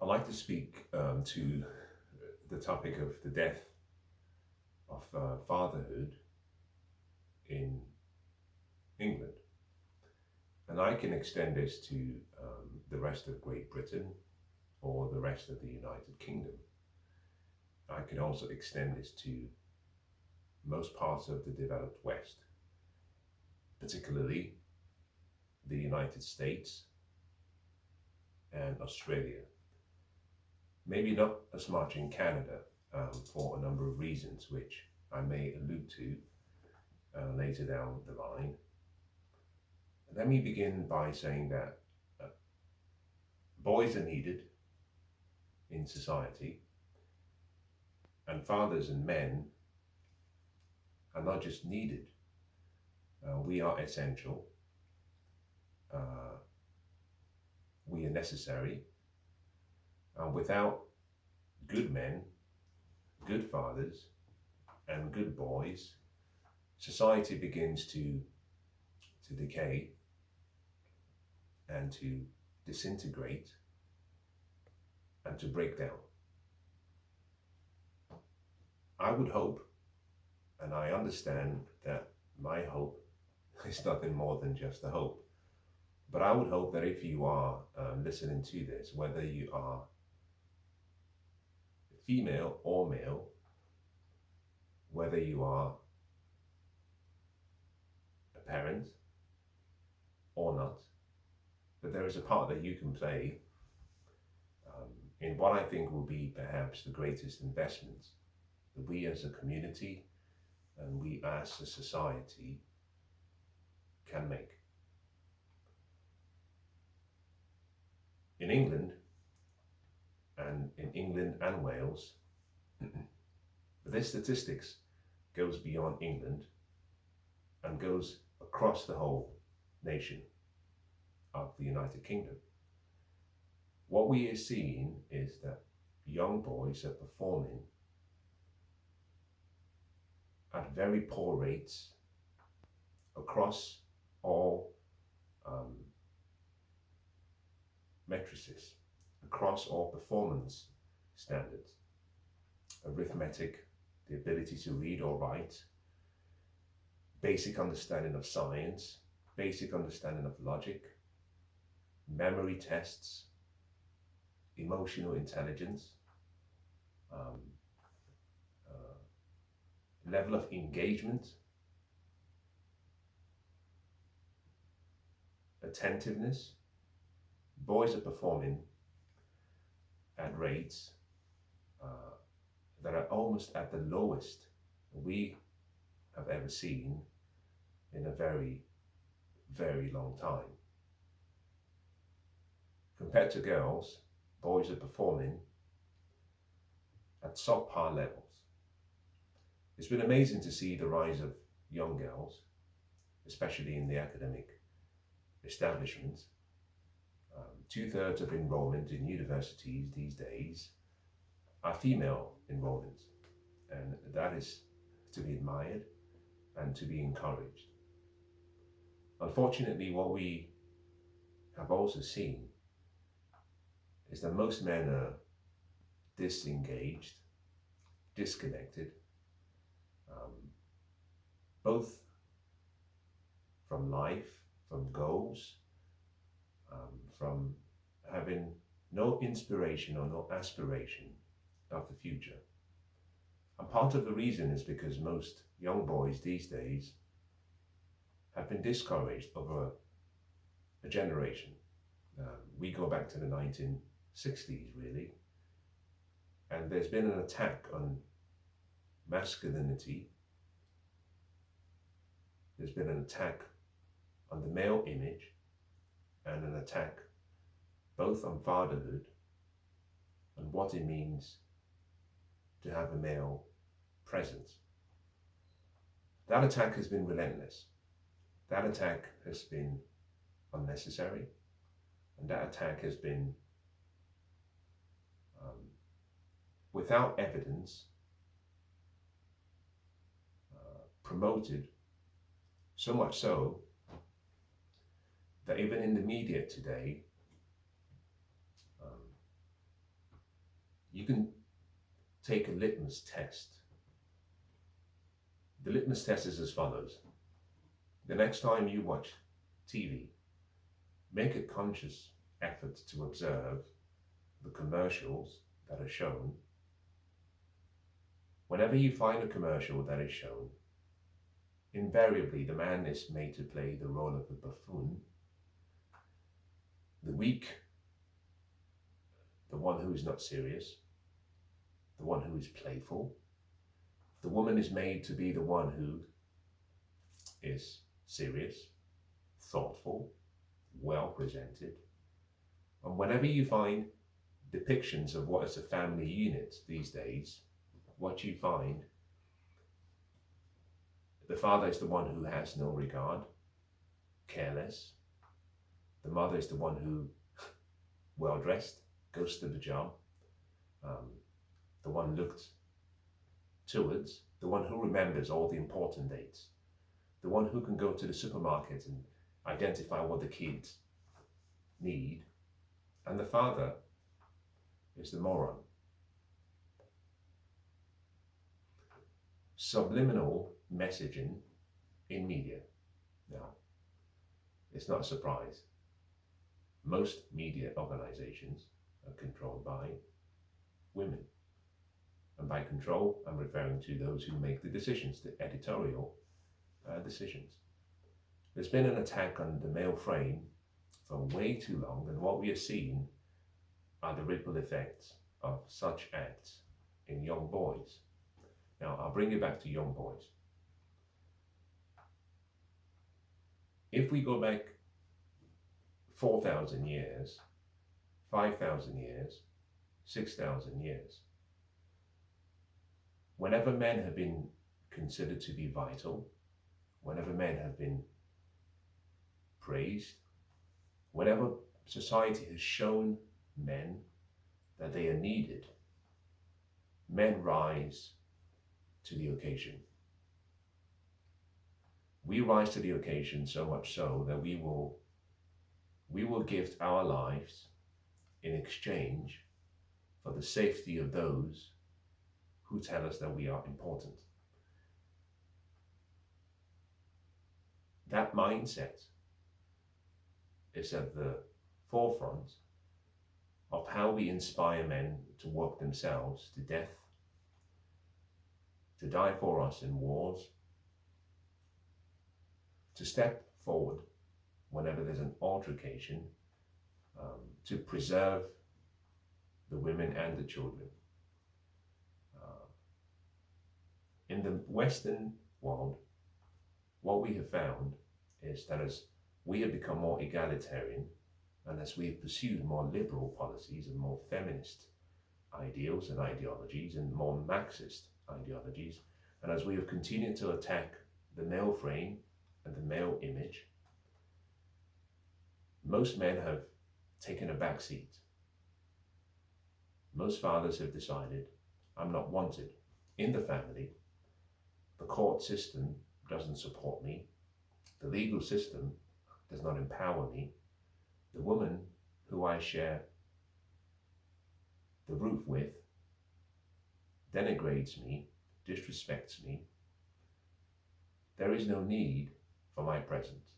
I'd like to speak to the topic of the death of fatherhood in England. And I can extend this to the rest of Great Britain or the rest of the United Kingdom. I can also extend this to most parts of the developed West, particularly the United States and Australia. Maybe not as much in Canada for a number of reasons, which I may allude to later down the line. Let me begin by saying that uh, boys are needed in society, and fathers and men are not just needed, we are essential, uh, we are necessary. Without good men, good fathers, and good boys, society begins to decay and to disintegrate and to break down. I would hope, and I understand that my hope is nothing more than just a hope, but I would hope that if you are listening to this, whether you are female or male, whether you are a parent or not, that there is a part that you can play in what I think will be perhaps the greatest investment that we as a community and we as a society can make. In England, and in England and Wales, but this statistics goes beyond England and goes across the whole nation of the United Kingdom. What we are seeing is that young boys are performing at very poor rates across all um, matrices, across all performance standards: arithmetic, the ability to read or write, basic understanding of science, basic understanding of logic, memory tests, emotional intelligence, um, level of engagement, attentiveness. Boys are performing at rates uh, that are almost at the lowest we have ever seen in a very, very long time. Compared to girls, boys are performing at subpar levels. It's been amazing to see the rise of young girls, especially in the academic establishments. 2/3 of enrollment in universities these days are female enrollments, and that is to be admired and to be encouraged. Unfortunately, what we have also seen is that most men are disengaged, disconnected, um, both from life, from goals, from having no inspiration or no aspiration of the future. And part of the reason is because most young boys these days have been discouraged over a generation. We go back to the 1960s, really, and there's been an attack on masculinity. There's been an attack on the male image and an attack both on fatherhood and what it means to have a male presence. That attack has been relentless. That attack has been unnecessary. And that attack has been without evidence promoted, so much so that even in the media today, You can take a litmus test. The litmus test is as follows. The next time you watch TV, make a conscious effort to observe the commercials that are shown. Whenever you find a commercial that is shown, invariably the man is made to play the role of the buffoon, the weak, the one who is not serious, the one who is playful. The woman is made to be the one who is serious, thoughtful, well presented. And whenever you find depictions of what is a family unit these days, what you find, the father is the one who has no regard, careless. The mother is the one who, well dressed, goes to the job, the one looked towards, the one who remembers all the important dates, the one who can go to the supermarket and identify what the kids need, and the father is the moron. Subliminal messaging in media. Now, it's not a surprise. Most media organizations are controlled by women. And by control, I'm referring to those who make the decisions, the editorial decisions. There's been an attack on the male frame for way too long, and what we are seeing are the ripple effects of such acts in young boys. Now, I'll bring you back to young boys. If we go back 4,000 years, 5,000 years, 6,000 years, whenever men have been considered to be vital, whenever men have been praised, whenever society has shown men that they are needed, men rise to the occasion. We rise to the occasion so much so that we will give our lives in exchange for the safety of those who tell us that we are important. That mindset is at the forefront of how we inspire men to work themselves to death, to die for us in wars, to step forward whenever there's an altercation, to preserve the women and the children. In the Western world, what we have found is that as we have become more egalitarian, and as we have pursued more liberal policies and more feminist ideals and ideologies and more Marxist ideologies, and as we have continued to attack the male frame and the male image, most men have taken a back seat. Most fathers have decided, I'm not wanted in the family. The court system doesn't support me. The legal system does not empower me. The woman who I share the roof with denigrates me, disrespects me. There is no need for my presence.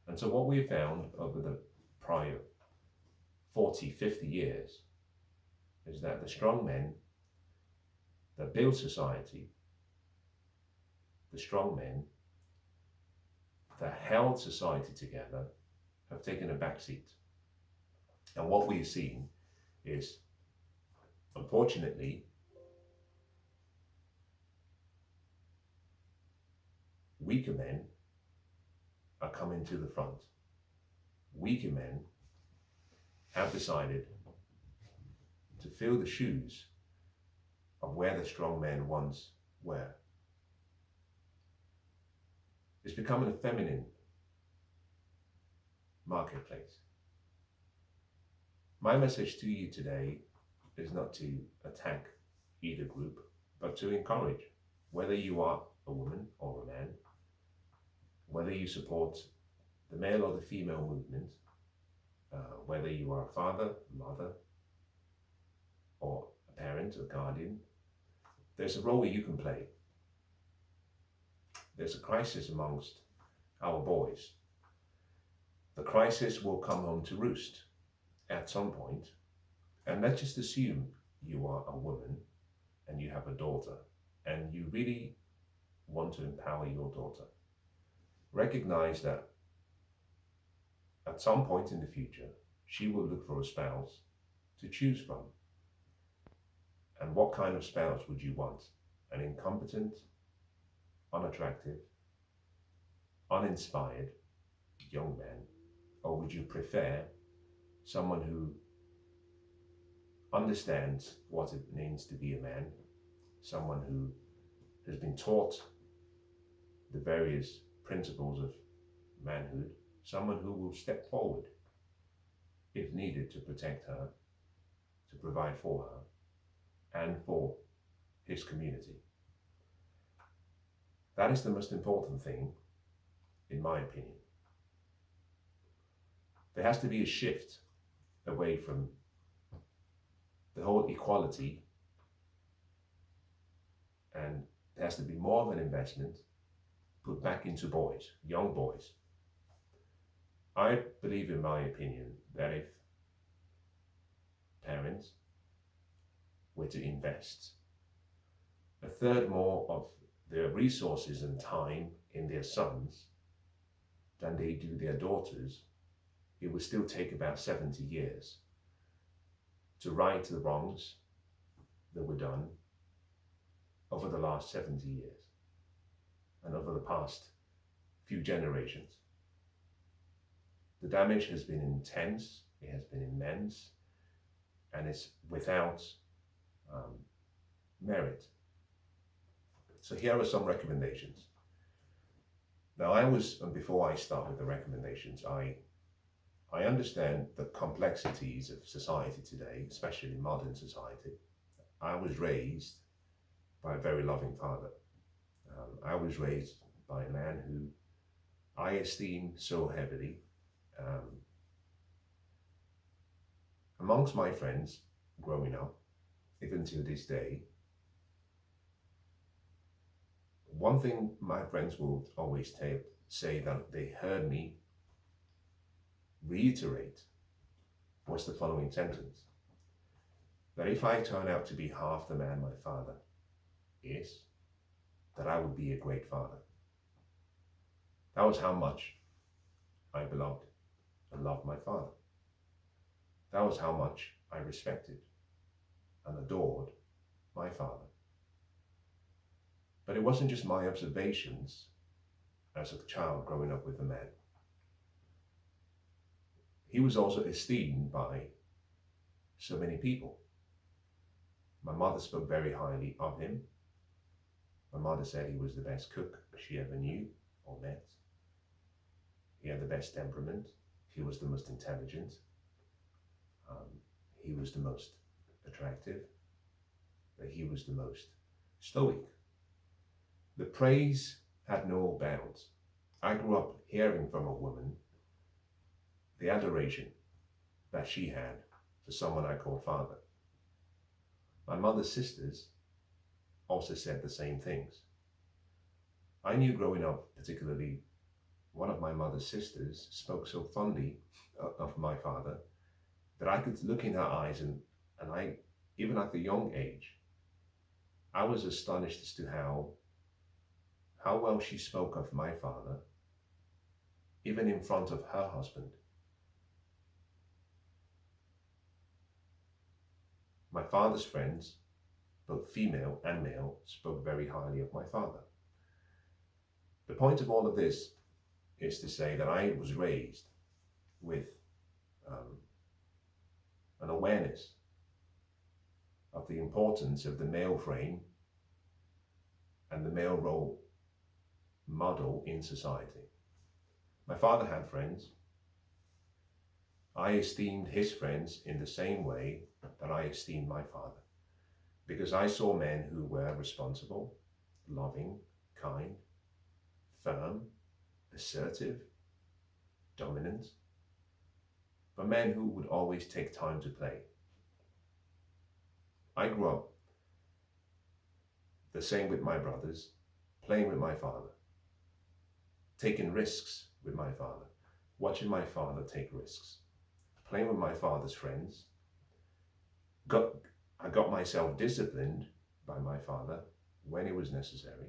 And so what we have found over the prior 40, 50 years is that the strong men that build society, the strong men that held society together, have taken a back seat. And what we've seen is, unfortunately, weaker men are coming to the front. Weaker men have decided to fill the shoes of where the strong men once were. It's becoming a feminine marketplace. My message to you today is not to attack either group, but to encourage, whether you are a woman or a man, whether you support the male or the female movement, whether you are a father, mother, or a parent or guardian, there's a role you can play. There's a crisis amongst our boys. The crisis will come home to roost at some point, and let's just assume you are a woman and you have a daughter and you really want to empower your daughter. Recognize that at some point in the future, she will look for a spouse to choose from. And what kind of spouse would you want? An incompetent, unattractive, uninspired young man? Or would you prefer someone who understands what it means to be a man, someone who has been taught the various principles of manhood, someone who will step forward if needed to protect her, to provide for her and for his community? That is the most important thing, in my opinion. There has to be a shift away from the whole equality, and there has to be more of an investment put back into boys, young boys. I believe, in my opinion, that if parents were to invest a third more of their resources and time in their sons than they do their daughters, it would still take about 70 years to right the wrongs that were done over the last 70 years and over the past few generations. The damage has been intense, it has been immense, and it's without merit. So here are some recommendations. Now before I start with the recommendations, I understand the complexities of society today, especially modern society. I was raised by a very loving father. I was raised by a man who I esteem so heavily. Amongst my friends growing up, even to this day, one thing my friends will always say that they heard me reiterate was the following sentence: that if I turn out to be half the man my father is, that I would be a great father. That was how much I beloved and loved my father. That was how much I respected and adored my father. But it wasn't just my observations as a child growing up with a man. He was also esteemed by so many people. My mother spoke very highly of him. My mother said he was the best cook she ever knew or met. He had the best temperament. He was the most intelligent. He was the most attractive. He was the most stoic. The praise had no bounds. I grew up hearing from a woman the adoration that she had for someone I called father. My mother's sisters also said the same things. I knew growing up, particularly one of my mother's sisters spoke so fondly of my father that I could look in her eyes and I, even at a young age, I was astonished as to how well she spoke of my father, even in front of her husband. My father's friends, both female and male, spoke very highly of my father. The point of all of this is to say that I was raised with an awareness of the importance of the male frame and the male role model in society. My father had friends. I esteemed his friends in the same way that I esteemed my father, because I saw men who were responsible, loving, kind, firm, assertive, dominant, but men who would always take time to play. I grew up the same with my brothers, playing with my father, taking risks with my father, watching my father take risks, playing with my father's friends. I got myself disciplined by my father when it was necessary.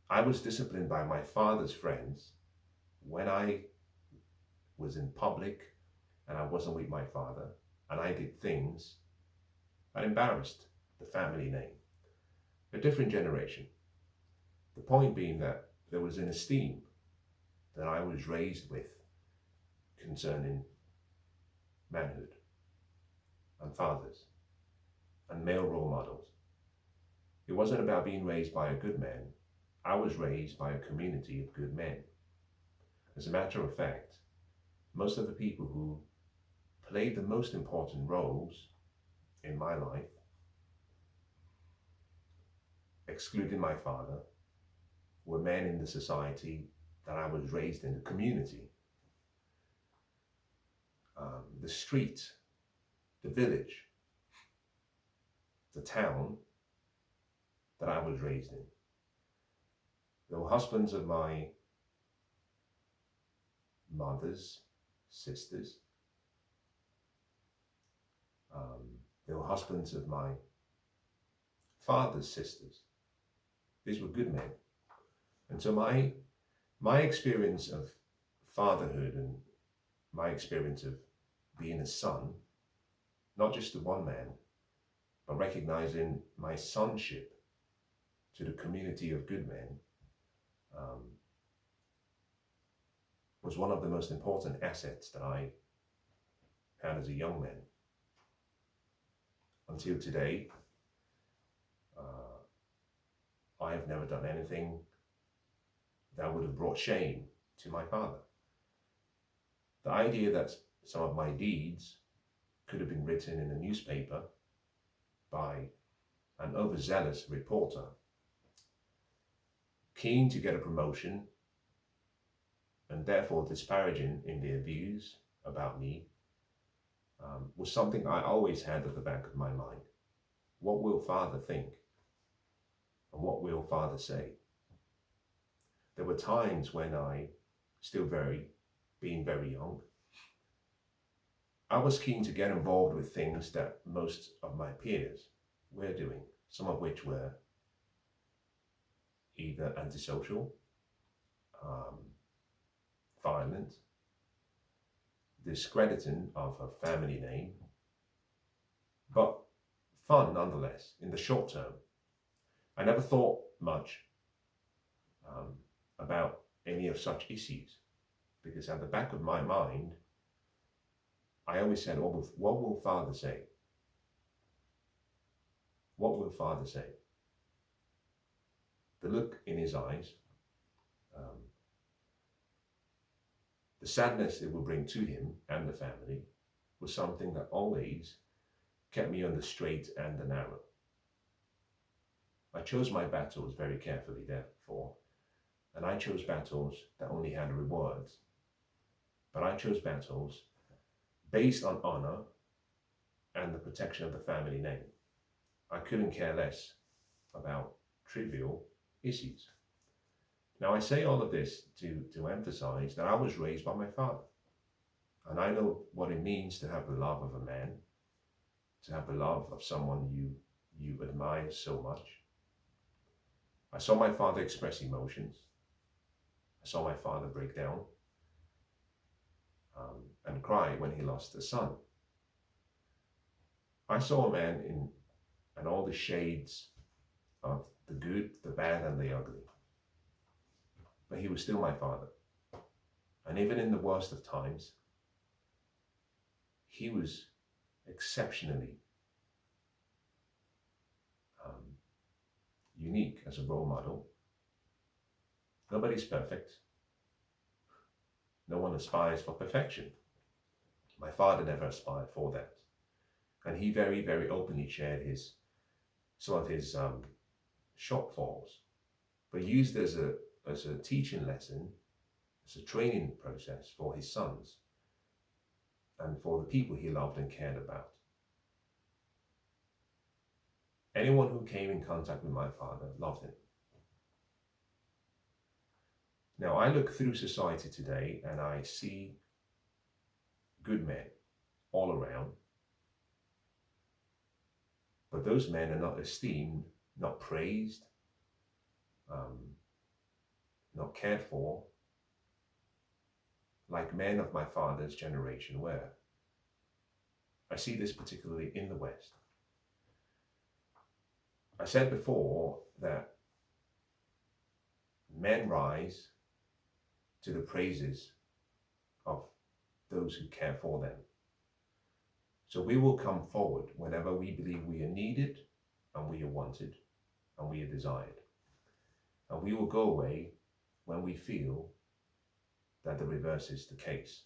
I was disciplined by my father's friends when I was in public and I wasn't with my father and I did things that embarrassed the family name. A different generation. The point being that there was an esteem that I was raised with concerning manhood and fathers and male role models. It wasn't about being raised by a good man. I was raised by a community of good men. As a matter of fact, most of the people who played the most important roles in my life, excluding my father, were men in the society that I was raised in, the community, the street, the village, the town that I was raised in. They were husbands of my mother's sisters. They were husbands of my father's sisters. These were good men. And so my experience of fatherhood and my experience of being a son, not just to one man, but recognizing my sonship to the community of good men, was one of the most important assets that I had as a young man. Until today, I have never done anything that would have brought shame to my father. The idea that some of my deeds could have been written in a newspaper by an overzealous reporter, keen to get a promotion and therefore disparaging in their views about me, was something I always had at the back of my mind. What will father think? And what will father say? There were times when I, being very young, I was keen to get involved with things that most of my peers were doing, some of which were either antisocial, violent, discrediting of a family name, but fun nonetheless in the short term. I never thought much about any of such issues because at the back of my mind, I always said, what will father say? What will father say? The look in his eyes, the sadness it would bring to him and the family was something that always kept me on the straight and the narrow. I chose my battles very carefully, therefore, and I chose battles that only had rewards. But I chose battles based on honor and the protection of the family name. I couldn't care less about trivial issues. Now, I say all of this to emphasize that I was raised by my father, and I know what it means to have the love of a man, to have the love of someone you admire so much. I saw my father express emotions. I saw my father break down and cry when he lost a son. I saw a man in all the shades of the good, the bad, and the ugly. But he was still my father. And even in the worst of times, he was exceptionally unique as a role model. Nobody's perfect. No one aspires for perfection. My father never aspired for that. And he very, very openly shared some of his shortfalls, but used as a teaching lesson, as a training process for his sons and for the people he loved and cared about. Anyone who came in contact with my father loved him. Now, I look through society today and I see good men all around, but those men are not esteemed, not praised, not cared for, like men of my father's generation were. I see this particularly in the West. I said before that men rise to the praises of those who care for them. So we will come forward whenever we believe we are needed and we are wanted and we are desired. And we will go away when we feel that the reverse is the case.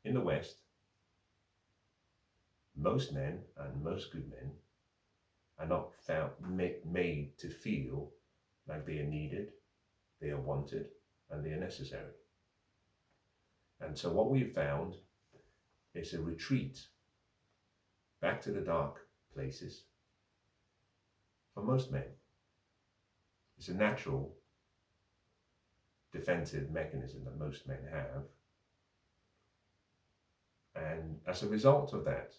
In the West, most men and most good men are not made to feel like they are needed, they are wanted, and they are necessary. And so what we've found is a retreat back to the dark places for most men. It's a natural defensive mechanism that most men have. And as a result of that,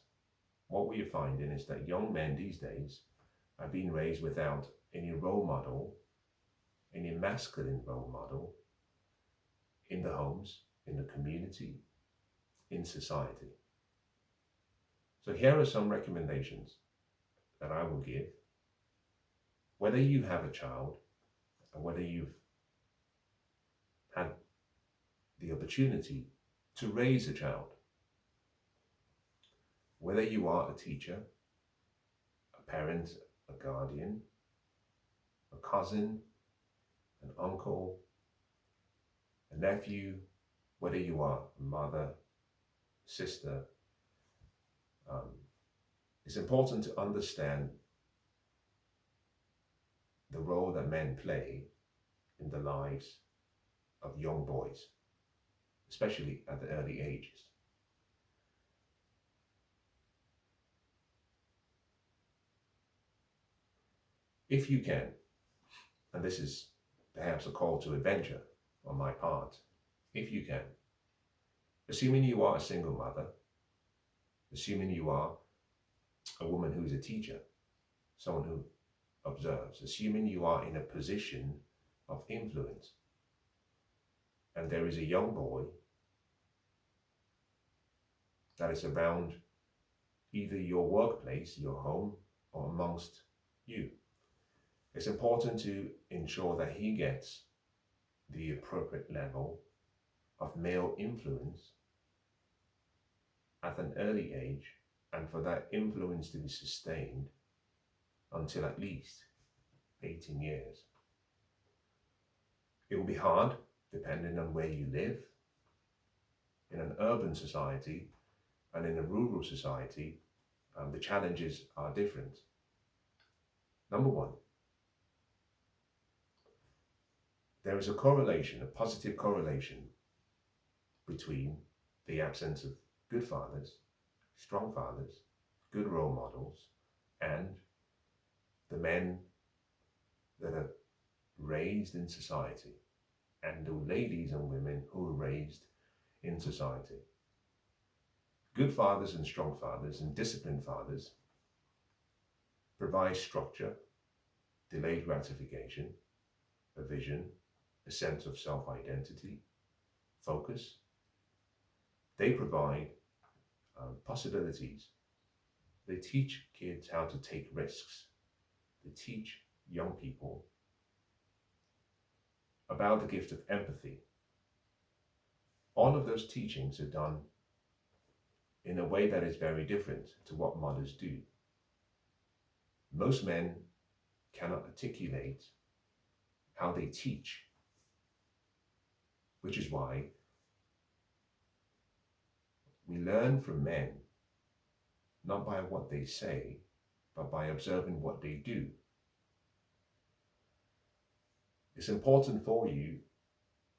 what we are finding is that young men these days are being raised without any role model, any masculine role model in the homes, in the community, in society. So here are some recommendations that I will give. Whether you have a child or whether you've had the opportunity to raise a child, whether you are a teacher, a parent, a guardian, a cousin, an uncle, a nephew, whether you are a mother, sister, it's important to understand the role that men play in the lives of young boys, especially at the early ages. If you can, and this is perhaps a call to adventure on my part, if you can, assuming you are a single mother, assuming you are a woman who is a teacher, someone who observes, assuming you are in a position of influence, and there is a young boy that is around either your workplace, your home, or amongst you, it's important to ensure that he gets the appropriate level of male influence at an early age, and for that influence to be sustained until at least 18 years. It will be hard depending on where you live. In an urban society and in a rural society, the challenges are different. Number one, there is a correlation, a positive correlation between the absence of good fathers, strong fathers, good role models, and the men that are raised in society, and the ladies and women who are raised in society. Good fathers and strong fathers and disciplined fathers provide structure, delayed gratification, a vision, a sense of self-identity, focus. They provide possibilities. They teach kids how to take risks. They teach young people about the gift of empathy. All of those teachings are done in a way that is very different to what mothers do. Most men cannot articulate how they teach, which is why we learn from men not by what they say, but by observing what they do. It's important for you,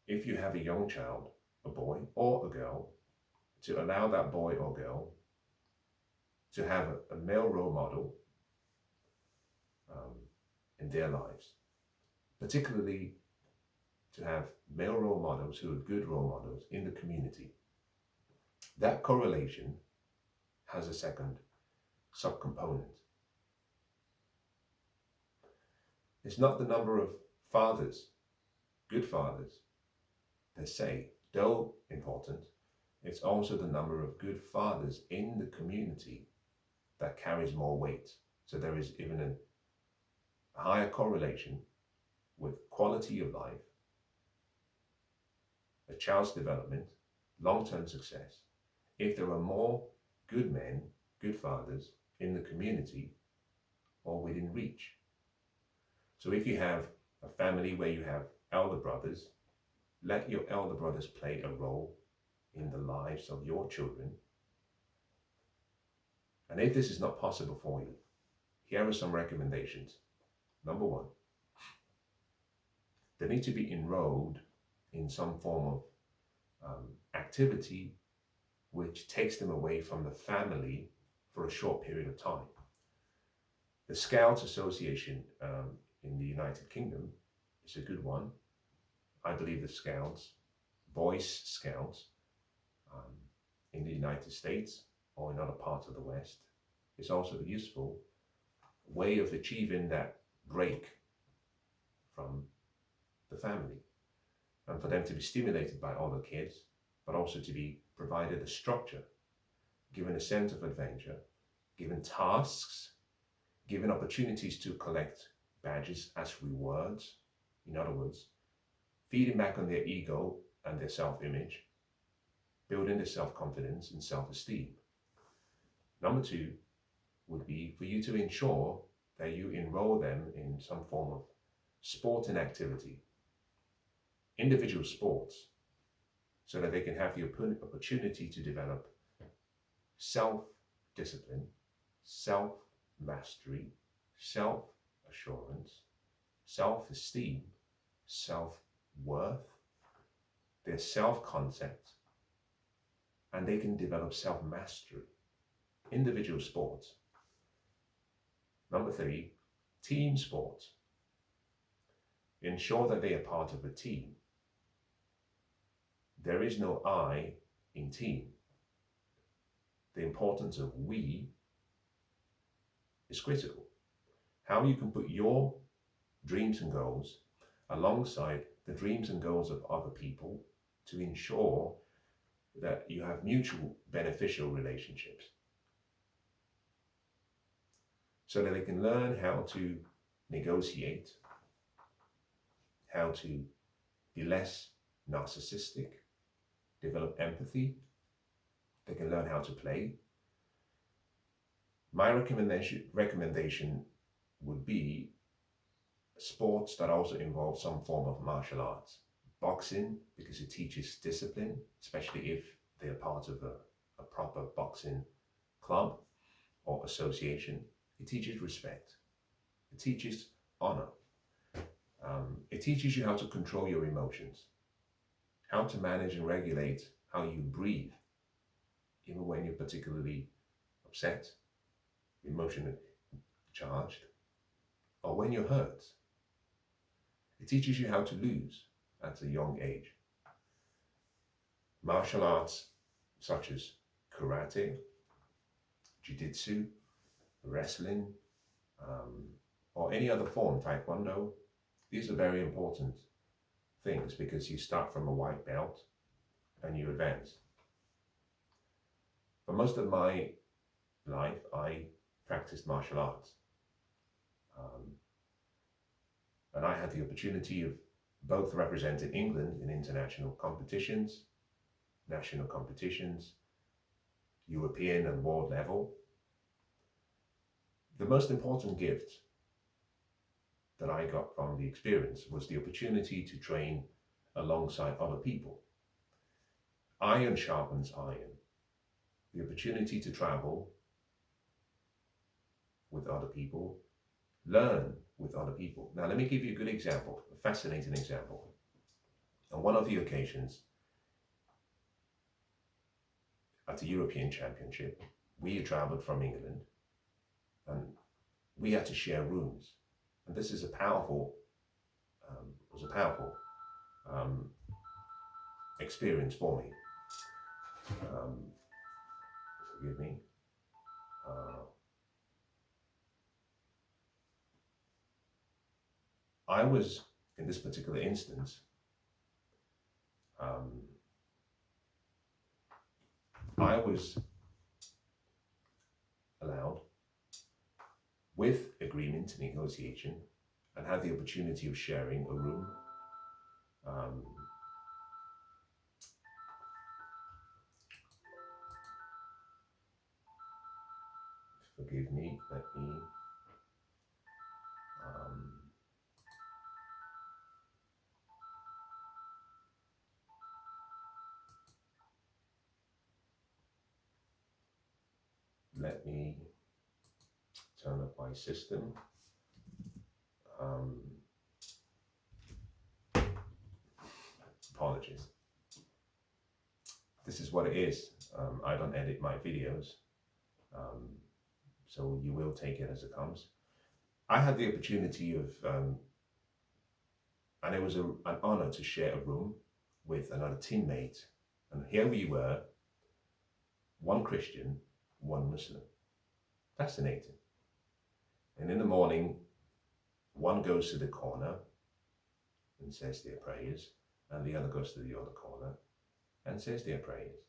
if you have a young child, a boy or a girl, to allow that boy or girl to have a male role model in their lives, particularly to have male role models who are good role models in the community. That correlation has a second subcomponent. It's not the number of fathers, good fathers, per se, though important. It's also the number of good fathers in the community that carries more weight. So there is even a higher correlation with quality of life, a child's development, long-term success, if there are more good men, good fathers in the community or within reach. So if you have a family where you have elder brothers, let your elder brothers play a role in the lives of your children. And if this is not possible for you, here are some recommendations. Number one, they need to be enrolled in some form of activity which takes them away from the family for a short period of time. The Scouts Association in the United Kingdom is a good one. I believe the Scouts, Boy Scouts, in the United States or in other parts of the West is also a useful way of achieving that break from the family, and for them to be stimulated by other kids, but also to be provided a structure, given a sense of adventure, given tasks, given opportunities to collect badges as rewards. In other words, feeding back on their ego and their self-image, building their self-confidence and self-esteem. Number two would be for you to ensure that you enroll them in some form of sport and activity, individual sports, so that they can have the opportunity to develop self-discipline, self-mastery, self-assurance, self-esteem, self-worth, their self-concept, and they can develop self-mastery, individual sports. Number three, team sports. Ensure that they are part of a team. There is no I in team. The importance of we is critical. How you can put your dreams and goals alongside the dreams and goals of other people to ensure that you have mutual beneficial relationships, so that they can learn how to negotiate, how to be less narcissistic, develop empathy. They can learn how to play. My recommendation would be sports that also involve some form of martial arts. Boxing, because it teaches discipline, especially if they are part of a proper boxing club or association. It teaches respect. It teaches honor. It teaches you how to control your emotions, how to manage and regulate how you breathe, even when you're particularly upset, emotionally charged, or when you're hurt. It teaches you how to lose at a young age. Martial arts such as karate, jiu-jitsu, wrestling, or any other form, taekwondo, these are very important things because you start from a white belt and you advance. For most of my life, I practiced martial arts. And I had the opportunity of both representing England in international competitions, national competitions, European and world level. The most important gift that I got from the experience was the opportunity to train alongside other people. Iron sharpens iron. The opportunity to travel with other people, learn with other people. Now, let me give you a good example, a fascinating example. On one of the occasions at the European Championship, we traveled from England and we had to share rooms And this is a powerful, was a powerful experience for me. Forgive me. I was, in this particular instance, I was allowed, with agreement and negotiation, and had the opportunity of sharing a room. Forgive me, let me turn up my system. Apologies. This is what it is. I don't edit my videos, so you will take it as it comes. I had the opportunity of, and it was an honor to share a room with another teammate. And here we were, one Christian, one Muslim. Fascinating. And in the morning, one goes to the corner and says their prayers, and the other goes to the other corner and says their prayers.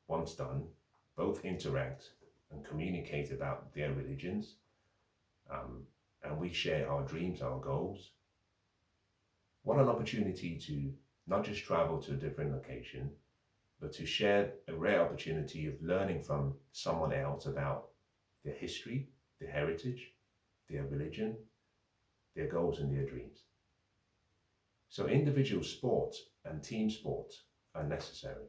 Once done, both interact and communicate about their religions, and we share our dreams, our goals. What an opportunity to not just travel to a different location, but to share a rare opportunity of learning from someone else about their history, their heritage, their religion, their goals and their dreams. So individual sports and team sports are necessary.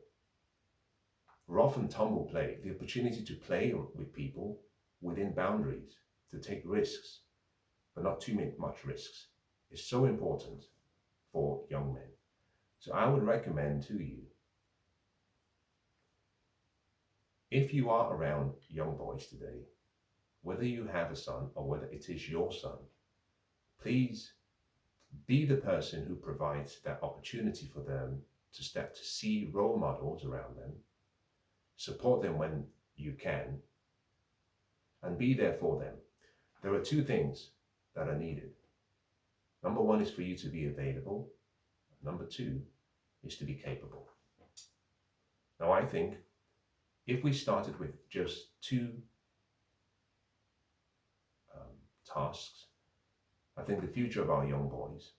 Rough and tumble play, the opportunity to play with people within boundaries, to take risks, but not too much risks, is so important for young men. So I would recommend to you, if you are around young boys today, whether you have a son or whether it is your son, please be the person who provides that opportunity for them to start to see role models around them, support them when you can, and be there for them. There are two things that are needed. Number one is for you to be available. Number two is to be capable. Now, I think if we started with just two tasks, I think the future of our young boys